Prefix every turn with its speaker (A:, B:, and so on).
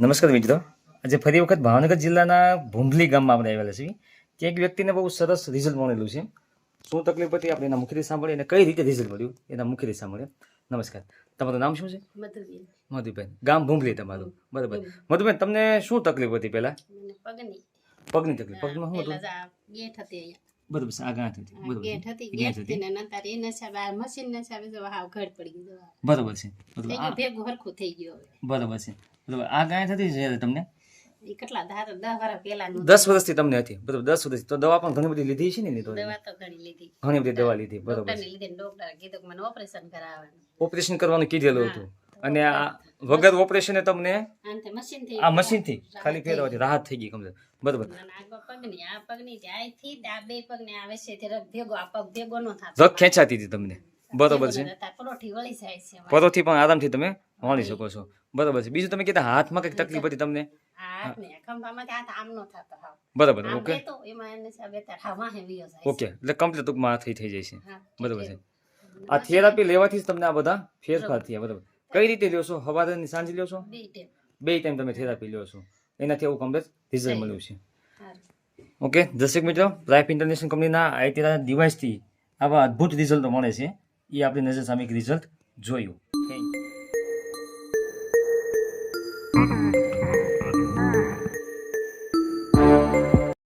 A: નમસ્કાર મિત્રો, આજે ફરી વખત ભાવનગર જિલ્લાના ભૂંભલી ગામમાં આપણે આવેલા છીએ. ત્યાં એક વ્યક્તિને બહુ સરસ રિઝલ્ટ મળેલું છે. શું તકલીફ હતી આપણે એના મુખથી સાંભળીએ અને કઈ રીતે રિઝલ્ટ મળ્યું એના મુખથી સાંભળીએ. નમસ્કાર, તમારું નામ શું છે?
B: મધુબેન.
A: મધુબેન. ગામ ભૂંભલી તમારું, બરાબર. મધુબેન, તમને શું તકલીફ હતી પહેલા?
B: મને પગની
A: પગની તકલીફ. પગમાં શું હતું?
B: પેલા ગેઠ હતી અહીંયા.
A: બરાબર છે, આ ગાંઠ હતી. બરાબર
B: ગેઠ હતી,
A: ગાંઠ
B: ગેઠ
A: હતી.
B: થી ને નતાર એ નશાબ આ મશીન નશાબે જો હાવ ઘડ પડી ગયું દવા.
A: બરાબર છે,
B: થઈ
A: બરાબર.
B: ગયું ભેગું હરખું થઈ ગયું હવે.
A: બરાબર છે, બરાબર. આ ગાંઠ હતી જ્યારે તમને
B: એ કેટલા 10 વર્ષ પહેલાનું
A: 10 વર્ષથી તમને હતી, બરાબર. 10 વર્ષથી તો દવા પણ ઘણી બધી લીધી છે ને? તો
B: દવા તો ઘણી લીધી.
A: ઘણી બધી દવા લીધી, બરાબર.
B: ડોક્ટરને લીધી ને ડોક્ટરે કીધું કે મને ઓપરેશન કરાવવાનું.
A: ઓપરેશન કરવાનું કીધેલું હતું અને આ વગર ઓપરેશને તમને
B: આનથી મશીનથી
A: આ મશીનથી ખાલી ફેરવાથી રાહત થઈ ગઈ કમ્પ્લીટ, બરાબર.
B: અને આ પગની છે આથી આ બે પગને આવે છે તે રગ ભેગો આ પગ ભેગો ન થતો.
A: રગ ખેંચાતી હતી તમને, બરાબર છે.
B: પરોઠી વળી જાય છે અમારે.
A: પરોથી પણ આરામથી તમે વળી શકો છો, બરાબર છે. બીજું તમે કીધા હાથમાં કંઈક તકલીફ હતી તમને,
B: હાથને ખંભામાંથી હાથ આમ નો થતો હાવ.
A: બરાબર.
B: આમ
A: ઓકે
B: રહેતો એમાં એને સાબે તાર હાવ વાહે વિયો જાય
A: ઓકે, એટલે કમ્પ્લીટ ટૂંકમાં થઈ જાય છે,
B: હા,
A: બરાબર છે. આ થેરાપી લેવાથી જ તમને આ બધા ફેરફાર થયા, બરાબર. કઈ રીતે લ્યો છો? સવારે અને સાંજે લ્યો છો?
B: બે ટેપ.
A: બે ટાઈમ તમે થેરાપી લ્યો છો, એનાથી એવું કમ્પ્લીટ રિઝલ્ટ મળ્યું છે.
B: હારું.
A: ઓકે દર્શક મિત્રો, લાઈફ ઇન્ટરનેશનલ કંપનીના આઈટીના ડિવાઇસથી આવા અદ્ભુત રિઝલ્ટો મળે છે. એ આપણી નજર સામે એક રિઝલ્ટ જોયું. Thank you.